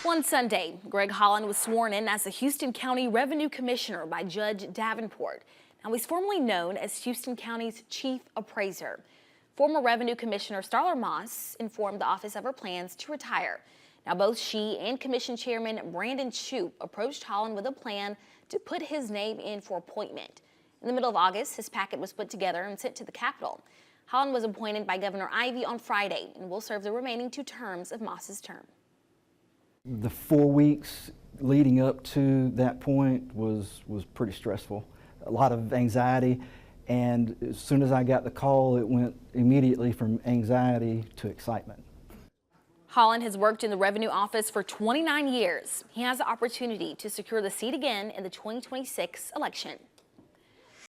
On Sunday, Greg Holland was sworn in as the Houston County Revenue Commissioner by Judge Davenport. Now, he's formerly known as Houston County's Chief Appraiser. Former Revenue Commissioner Starla Moss informed the office of her plans to retire. Now, both she and Commission Chairman Brandon Shoup approached Holland with a plan to put his name in for appointment. In the middle of August, his packet was put together and sent to the Capitol. Holland was appointed by Governor Ivey on Friday and will serve the remaining 2 terms of Moss's term. The 4 weeks leading up to that point was pretty stressful. A lot of anxiety, and as soon as I got the call, it went immediately from anxiety to excitement. Holland has worked in the Revenue Office for 29 years. He has the opportunity to secure the seat again in the 2026 election.